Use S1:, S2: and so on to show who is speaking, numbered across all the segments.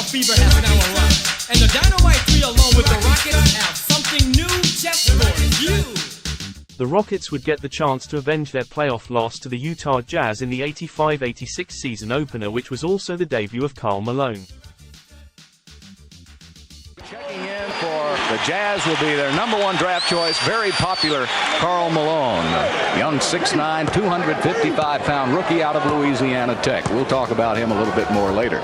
S1: fever has now arrived, and the Dynamite 3 along with the Rockets have something new just for you.
S2: The Rockets would get the chance to avenge their playoff loss to the Utah Jazz in the 85-86 season opener, which was also the debut of Karl Malone.
S3: Checking in for the Jazz will be their #1 draft choice, very popular Karl Malone. Young 6'9", 255-pound rookie out of Louisiana Tech. We'll talk about him a little bit more later.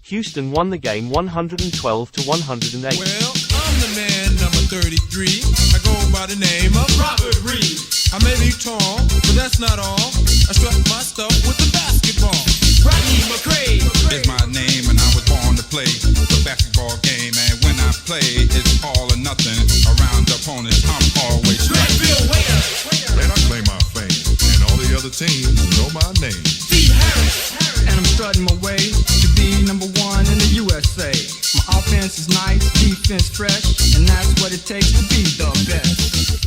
S2: Houston won the game 112-108.
S4: Well, I'm the man, number 33. I go by the name of Robert Reed. I may be tall, but that's not all. I strut my stuff with the basketball.
S1: Rodney McCray
S4: Is my name, and I was born to play the basketball game. And when I play, it's all or nothing. Around opponents, I'm always right.
S1: Bill Waiter,
S5: And I claim my fame, and all the other teams know my name.
S1: Steve Harris,
S6: And I'm strutting my way to be #1 in the USA. My offense is nice, defense fresh, and that's what it takes to be the best.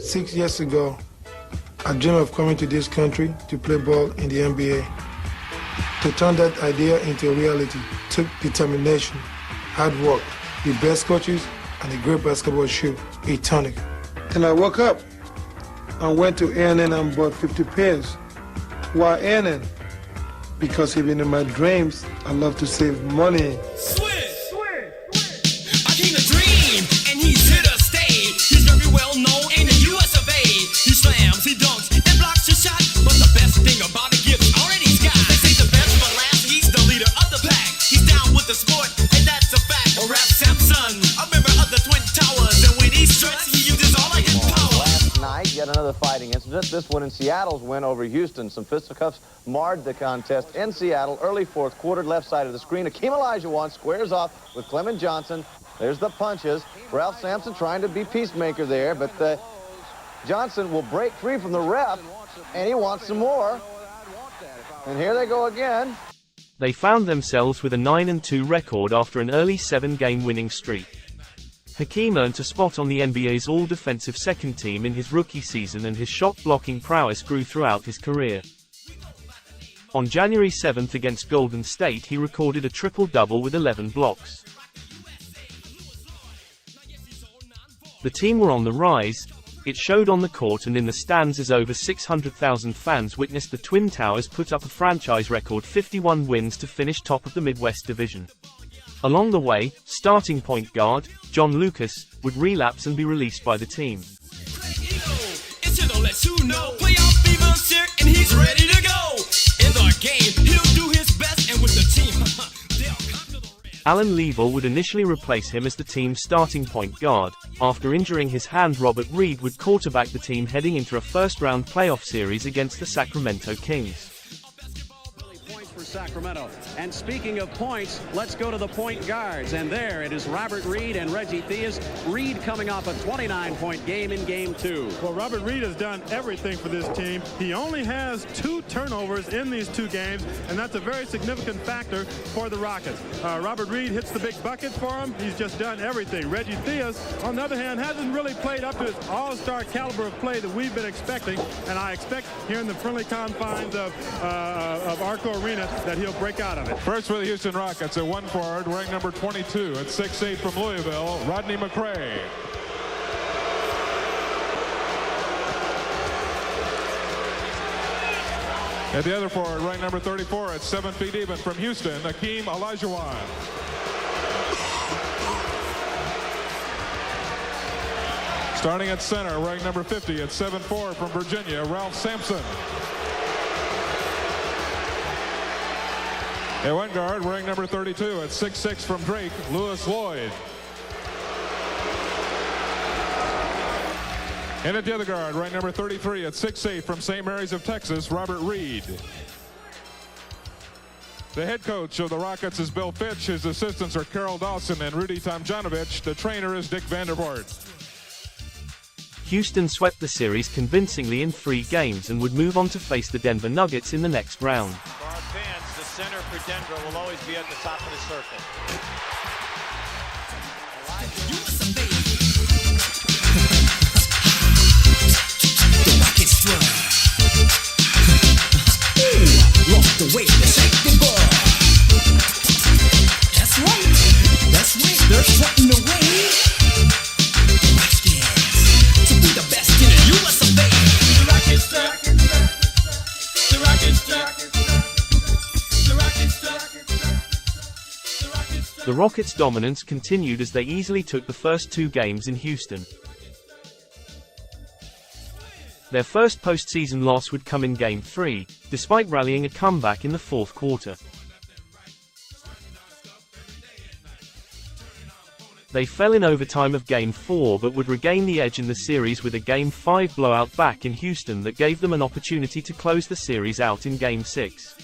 S7: 6 years ago, I dreamed of coming to this country to play ball in the NBA. To turn that idea into a reality took determination, hard work, the best coaches, and a great basketball shoe, a tonic. And I woke up and went to A&N and bought 50 pairs. Why A&N? Because even in my dreams, I love to save money.
S1: Swiss, I came to dream, and he's here to stay. He's very well known in the US of A. He slams, he dunks, and blocks your shot. But the best thing about it, gifts already he's got. They say the best for last, he's the leader of the pack. He's down with the sport, and that's a fact. Rap Samson, a member of the Twin Towers, and when he struts, he uses all of his power.
S8: Last night, yet another fighting incident. This one in Seattle's win over Houston. Some fisticuffs marred the contest in Seattle. Early fourth quarter, left side of the screen. Akeem Olajuwon squares off with Clement Johnson. There's the punches. Ralph Sampson trying to be peacemaker there, but Johnson will break free from the ref, and he wants some more. And here they go again.
S2: They found themselves with a 9-2 record after an early 7-game winning streak. Hakeem earned a spot on the NBA's all-defensive second team in his rookie season, and his shot-blocking prowess grew throughout his career. On January 7th against Golden State, he recorded a triple-double with 11 blocks. The team were on the rise. It showed on the court and in the stands as over 600,000 fans witnessed the Twin Towers put up a franchise record 51 wins to finish top of the Midwest Division. Along the way, starting point guard, John Lucas, would relapse and be released by the team.
S1: Playoff fever's here, and he's ready to go. In the game, he'll do his best, and with the team, they'll come to the rim.
S2: Alan Leavell would initially replace him as the team's starting point guard. After injuring his hand, Robert Reed would quarterback the team heading into a first-round playoff series against the Sacramento Kings.
S9: For Sacramento. And speaking of points, let's go to the point guards. And there it is, Robert Reed and Reggie Theus. Reed coming off a 29-point game in Game 2.
S10: Well, Robert Reed has done everything for this team. He only has 2 turnovers in these 2 games, and that's a very significant factor for the Rockets. Robert Reed hits the big bucket for him. He's just done everything. Reggie Theus, on the other hand, hasn't really played up to his all-star caliber of play that we've been expecting, and I expect here in the friendly confines of Arco Arena that he'll break out of it.
S5: First for the Houston Rockets, at 1 forward, ranked number 22 at 6'8" from Louisville, Rodney McCray. At the other forward, ranked number 34 at 7 feet even from Houston, Akeem Olajuwon. Starting at center, ranked number 50 at 7'4" from Virginia, Ralph Sampson. At one guard, ranked number 32 at 6'6" from Drake, Lewis Lloyd. And at the other guard, ranked number 33 at 6'8" from St. Mary's of Texas, Robert Reed. The head coach of the Rockets is Bill Fitch. His assistants are Carol Dawson and Rudy Tomjanovich. The trainer is Dick Vandervoort.
S2: Houston swept the series convincingly in 3 games and would move on to face the Denver Nuggets in the next round.
S11: For our fans, the center for Denver will always be at the top of the circle.
S1: The Rockets strut. Lost the weight to shake the ball.
S2: The Rockets' dominance continued as they easily took the first 2 games in Houston. Their first postseason loss would come in Game 3, despite rallying a comeback in the fourth quarter. They fell in overtime of Game 4 but would regain the edge in the series with a Game 5 blowout back in Houston that gave them an opportunity to close the series out in Game 6.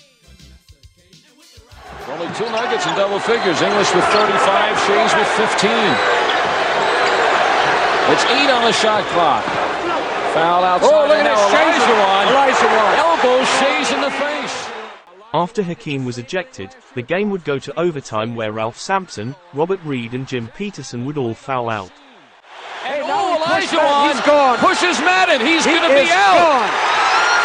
S3: Only 2 Nuggets in double figures. English with 35, Shays with 15. It's 8 on the shot clock. Foul outside. Oh, look at that. Elijah elbows Shays in the face.
S2: After Hakeem was ejected, the game would go to overtime where Ralph Sampson, Robert Reed and Jim Peterson would all foul out.
S3: And Elijah he's gone. Pushes Madden. He's going to be out.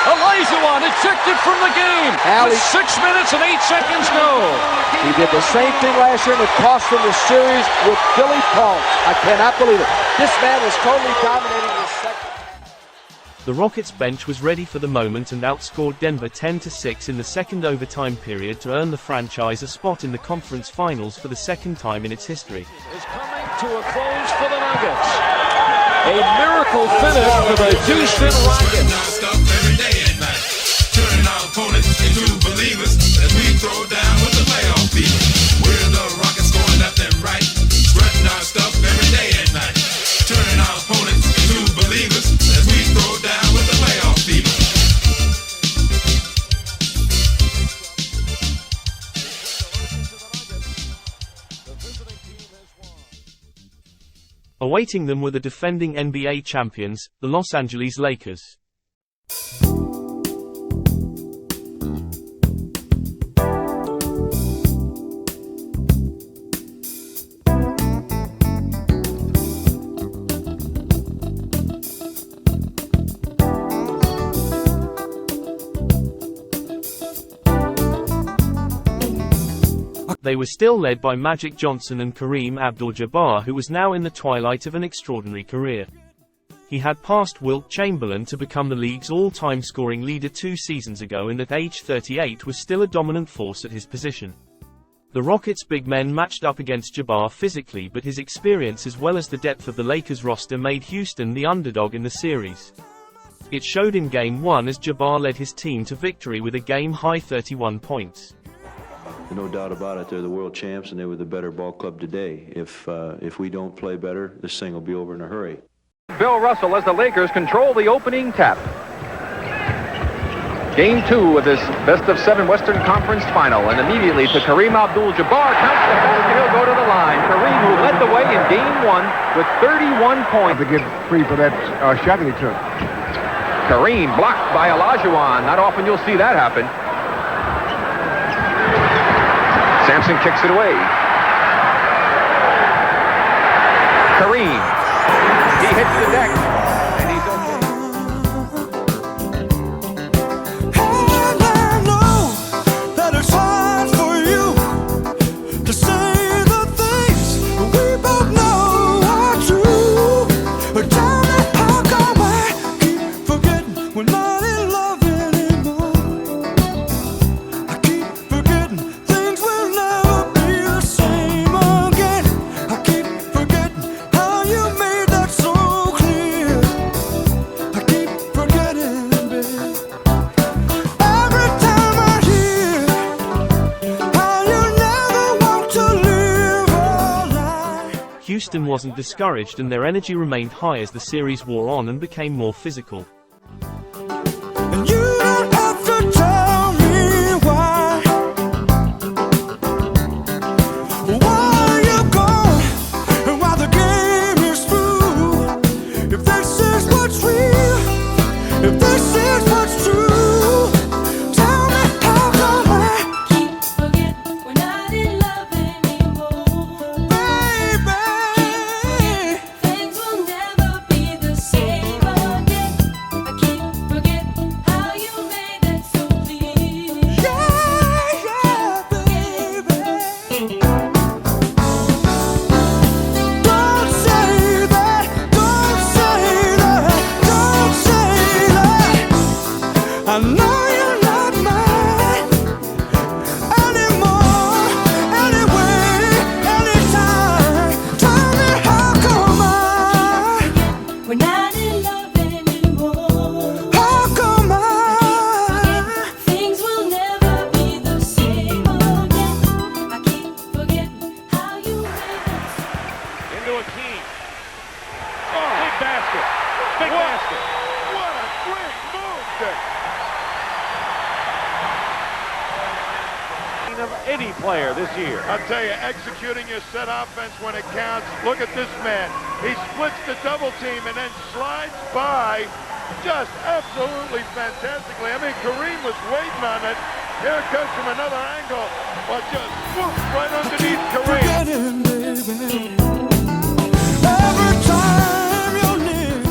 S3: Elijah ejected from the game. With 6 minutes and 8 seconds go.
S12: He did the same thing last year and it cost him the series with Billy Paul. I cannot believe it. This man is totally dominating the second.
S2: The Rockets bench was ready for the moment and outscored Denver 10-6 in the second overtime period to earn the franchise a spot in the conference finals for the second time in its history.
S3: Is coming to a close for the Nuggets. A miracle finish for the Houston Rockets.
S4: Turning our opponents into believers as we throw down with the playoff fever. We're the Rockets going left and right, spreading our stuff every day and night. Turning our opponents into believers as we throw down with the playoff fever.
S2: Awaiting them were the defending NBA champions, the Los Angeles Lakers. They were still led by Magic Johnson and Kareem Abdul-Jabbar, who was now in the twilight of an extraordinary career. He had passed Wilt Chamberlain to become the league's all-time scoring leader 2 seasons ago and at age 38 was still a dominant force at his position. The Rockets' big men matched up against Jabbar physically, but his experience as well as the depth of the Lakers roster made Houston the underdog in the series. It showed in Game 1 as Jabbar led his team to victory with a game-high 31 points.
S13: No doubt about it, they're the world champs and they were the better ball club today. If we don't play better, this thing will be over in a hurry.
S14: Bill Russell as the Lakers control the opening tap. Game 2 of this best-of-7 Western Conference final, and immediately to Kareem Abdul-Jabbar, counts the basket, he'll go to the line. Kareem, who led the way in Game 1 with 31 points.
S15: To get free for that shot that he took.
S14: Kareem blocked by Olajuwon. Not often you'll see that happen. Sampson kicks it away. Kareem. He hits the deck. And he's okay.
S4: And I know that it's hard for you to say the things we both know are true. But tell me how come I keep forgetting we're not in love anymore. I keep forgetting things will never be the same again. I keep forgetting how you made that so clear. I keep forgetting, babe. Every time I hear how you never want to live a lie.
S2: Houston wasn't discouraged and their energy remained high as the series wore on and became more physical.
S4: And you don't have to tell me why. Why you gone and why the game is through. If this is what's real, if this is what's true, tell me how come I keep forgetting we're not in love anymore. Baby, things will never be the same again. I keep forgetting how you made that so clear. Yeah, baby. Don't say that, don't say that, don't say that. I know you're not mine anymore, anyway,
S14: Big basket.
S16: What a great move, Dick.
S14: Of any player this year.
S16: I'll tell you, executing your set offense when it counts. Look at this man. He splits the double team and then slides by just absolutely fantastically. I mean, Kareem was waiting on it. Here it comes from another angle, but just whoop, right underneath Kareem.
S4: Every time you're near.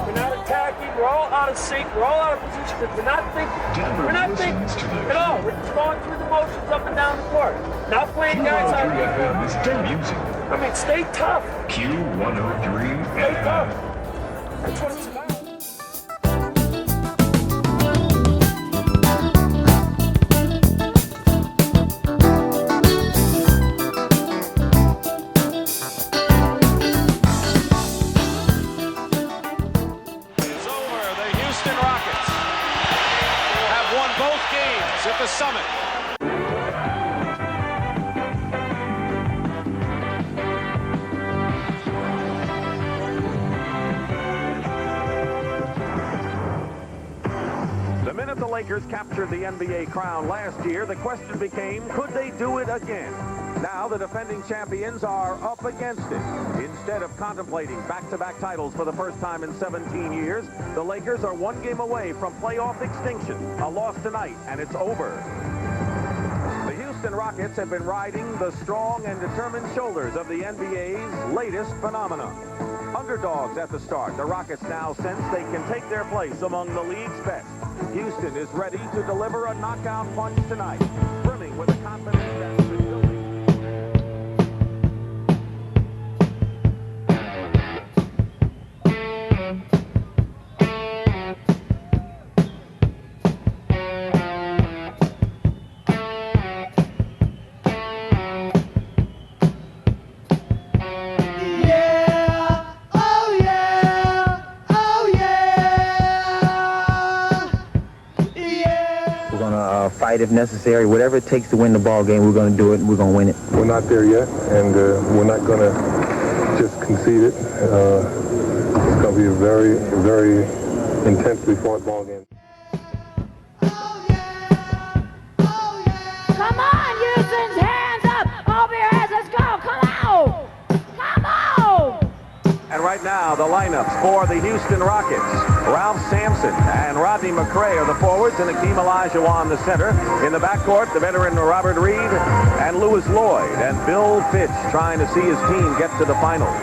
S12: We're not attacking. We're all out of sync. We're all out of position. We're not thinking. We're not thinking at all. We're just going through the motions up and down the court. Not playing guys out here. I mean, stay tough.
S17: Q103.
S12: Stay tough. That's what it's about.
S14: At the Summit. The minute the Lakers captured the NBA crown last year, the question became, could they do it again? Now the defending champions are up against it. Instead of contemplating back-to-back titles for the first time in 17 years, the Lakers are one game away from playoff extinction. A loss tonight, and it's over. The Houston Rockets have been riding the strong and determined shoulders of the NBA's latest phenomenon. Underdogs at the start, the Rockets now sense they can take their place among the league's best. Houston is ready to deliver a knockout punch tonight, brimming with a confidence that's been building.
S18: Fight if necessary. Whatever it takes to win the ball game, we're going to do it, and we're going to win it.
S19: We're not there yet, and we're not going to just concede it. It's going to be a very, very intensely fought ball game.
S20: Come on, Houston's hands up! Over your heads, let's go! Come on! Come on!
S14: And right now, the lineups for the Houston Rockets. Ralph Sampson and Rodney McRae are the forwards, and Hakeem Olajuwon the center. In the backcourt, the veteran Robert Reed and Lewis Lloyd, and Bill Fitch trying to see his team get to the finals.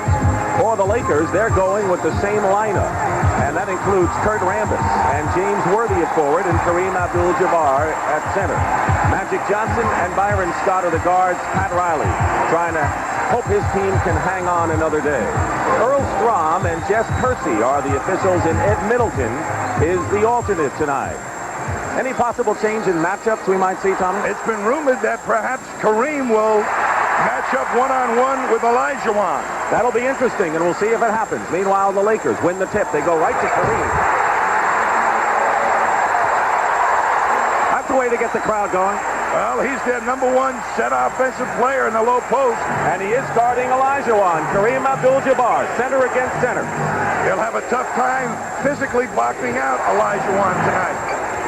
S14: For the Lakers, they're going with the same lineup, and that includes Kurt Rambis and James Worthy at forward and Kareem Abdul-Jabbar at center. Magic Johnson and Byron Scott are the guards. Pat Riley trying to hope his team can hang on another day. Earl Strom and Jess Kersey are the officials, and Ed Middleton is the alternate tonight. Any possible change in matchups we might see, Tom?
S16: It's been rumored that perhaps Kareem will match up one-on-one with Olajuwon.
S14: That'll be interesting, and we'll see if it happens. Meanwhile, the Lakers win the tip. They go right to Kareem. That's the way to get the crowd going.
S16: Well, he's their #1 set offensive player in the low post.
S14: And he is guarding Olajuwon. Kareem Abdul-Jabbar, center against center.
S16: He'll have a tough time physically blocking out Olajuwon tonight.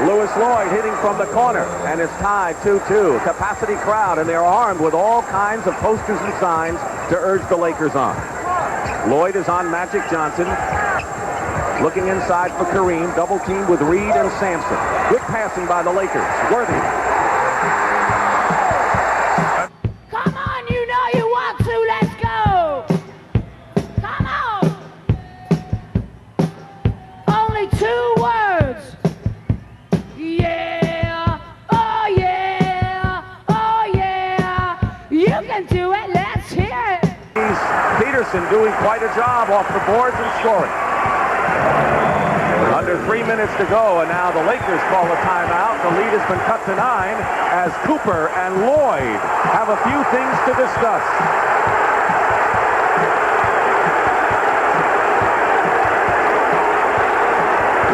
S14: Lewis Lloyd hitting from the corner, and it's tied 2-2. Capacity crowd, and they're armed with all kinds of posters and signs to urge the Lakers on. Lloyd is on Magic Johnson. Looking inside for Kareem, double team with Reed and Sampson. Good passing by the Lakers. Worthy.
S20: Come on, you know you want to. Let's go. Come on. Only 2 words. Yeah. Oh, yeah. Oh, yeah. You can do it. Let's hear it.
S14: Peterson doing quite a job off the boards and scoring. Under 3 minutes to go, and now the Lakers call a timeout. The lead has been cut to 9 as Cooper and Lloyd have a few things to discuss.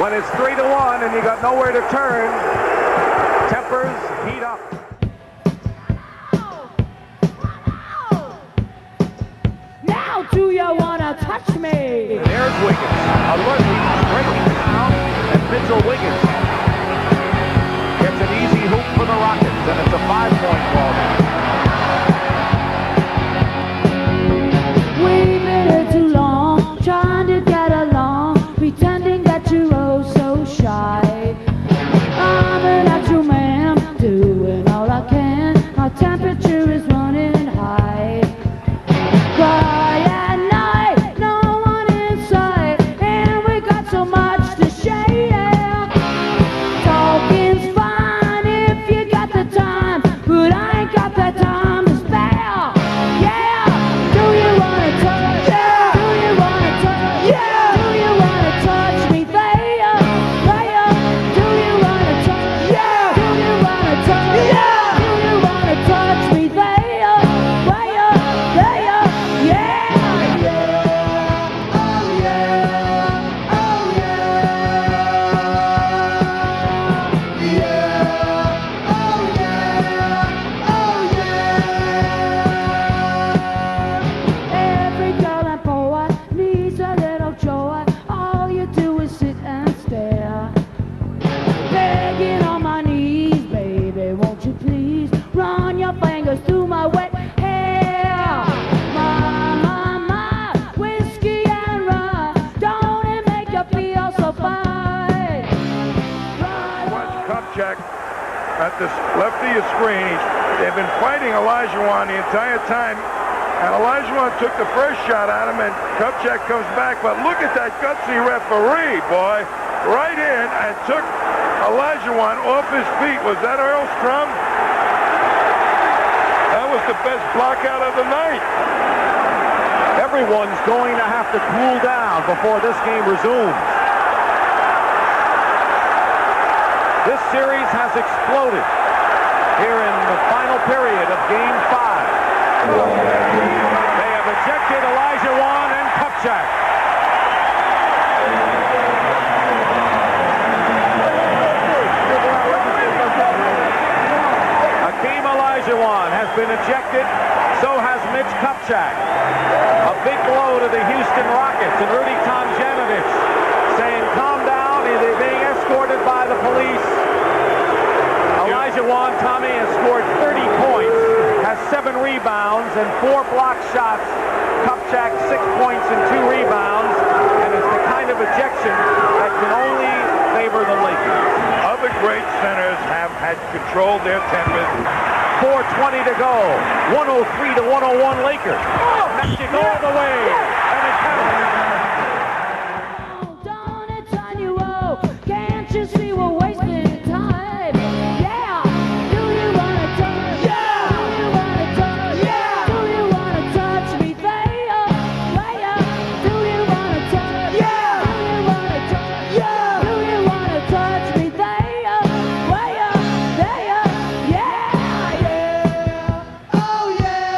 S14: When it's 3-1 and you got nowhere to turn, tempers heat up.
S20: Now do you want to touch me?
S14: There's Wiggins. A look.
S20: pretending that you're oh so shy. I'm an actual man, doing all I can. My temperature is running high. Cry at night, no one inside, and we got so much to share. Talking's fine if you got the time, but I ain't got that time to spare. Yeah, do you wanna touch? Yeah, do you wanna touch? Yeah, do you wanna touch me there? There, do you wanna touch? Yeah, do you wanna touch? Yeah, do you wanna touch me there? There, there, yeah, yeah, oh yeah, oh yeah, yeah, oh yeah, oh yeah. Every girl and boy needs a little joy. All you do is sit and stare. Begging on my knees, baby, won't you please run your fingers through my wet hair? My, whiskey and rum, don't it make you feel so fine?
S16: Watch Kupchak at the left of your screen. They've been fighting Olajuwon the entire time, and Olajuwon took the first shot at him, and Kupchak comes back. But look at that gutsy referee, boy, right in and took Olajuwon off his feet. Was that Earl Strum? That was the best blockout of the night.
S14: Everyone's going to have to cool down before this game resumes. This series has exploded here in the final period of Game 5. They have ejected Olajuwon and Kupchak. Hakeem Olajuwon has been ejected, so has Mitch Kupchak. A big blow to the Houston Rockets, and Rudy Tomjanovich saying, calm down, they're being escorted by the police. Olajuwon, Tommy, has scored 30 points, has 7 rebounds and 4 block shots. Kupchak 6 points and 2 rebounds, and it's the kind of ejection that can only favor the Lakers.
S16: Other great centers have had controlled their tempers.
S14: 4:20 to go. 103 to 101 Lakers. Mexico all the way. And it counts.
S20: Don't it turn you off? Can't you see we're wasting time? Yeah, do you wanna touch? Yeah, do you wanna touch? Yeah, do you wanna touch me there? Where? Do you wanna touch? Yeah, do you wanna touch? Yeah, do you wanna touch me there? Where? There? Yeah, yeah, oh yeah,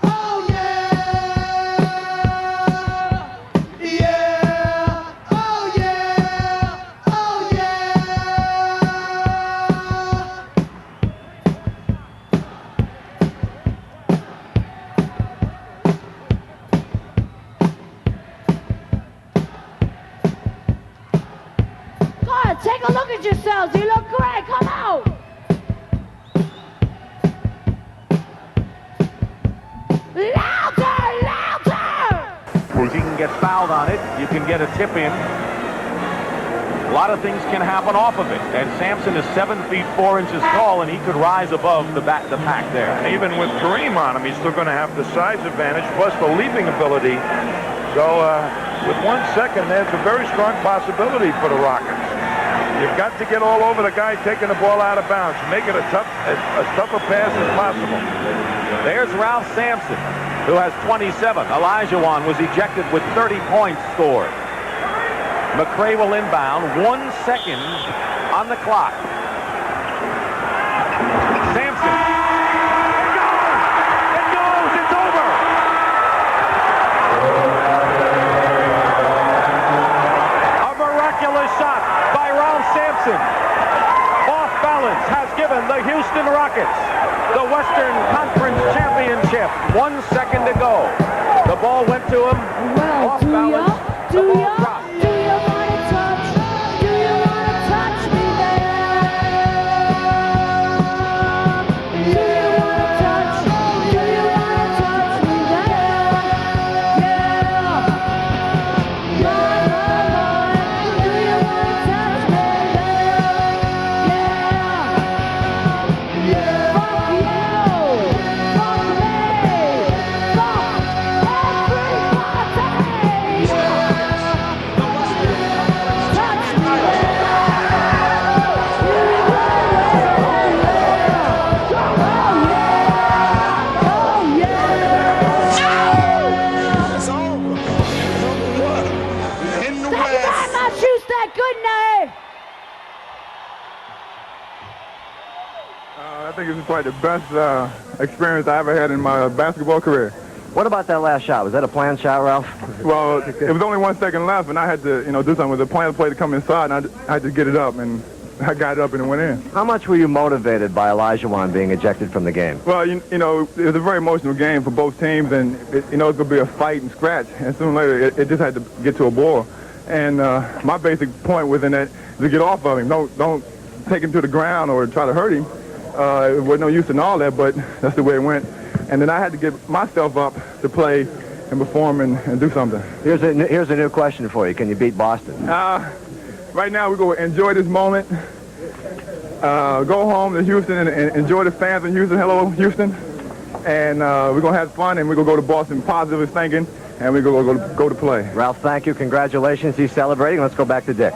S20: oh yeah, yeah, oh yeah, oh yeah. God, take a look at yourselves. You look great. Come out. Louder, louder.
S14: If you can get fouled on it, you can get a tip in. A lot of things can happen off of it. And Sampson is 7 feet 4 inches tall, and he could rise above the pack there.
S16: And even with Kareem on him, he's still going to have the size advantage plus the leaping ability. So with 1 second, there's a very strong possibility for the Rockets. You've got to get all over the guy taking the ball out of bounds. Make it as tough a pass as possible.
S14: There's Ralph Sampson, who has 27. Olajuwon was ejected with 30 points scored. McRae will inbound. 1 second on the clock. Sampson. It goes. It's over. A miraculous shot by Ralph Sampson. Off balance has given the Houston Rockets the Western Conference Championship. 1 second to go. The ball went to him.
S20: Well,
S14: off balance. The ball dropped.
S20: Yeah. that good night.
S15: I think it's probably the best experience I ever had in my basketball career.
S8: What about that last shot? Was that a planned shot, Ralph?
S15: Well, it was only 1 second left, and I had to, do something with the planned play to come inside, and I had to get it up, and I got it up and it went in.
S8: How much were you motivated by Olajuwon being ejected from the game?
S15: Well, it was a very emotional game for both teams, and it's going to be a fight and scratch, and sooner or later it just had to get to a boil. And my basic point within that is to get off of him. Don't take him to the ground or try to hurt him. It was no use in all that, but that's the way it went. And then I had to get myself up to play and perform and do something.
S8: Here's a new question for you. Can you beat Boston?
S15: Right now we're going to enjoy this moment. Go home to Houston and enjoy the fans in Houston. Hello, Houston. And we're going to have fun, and we're going to go to Boston positively thinking, and we're going to go to play.
S8: Ralph, thank you. Congratulations. He's celebrating. Let's go back to Dick.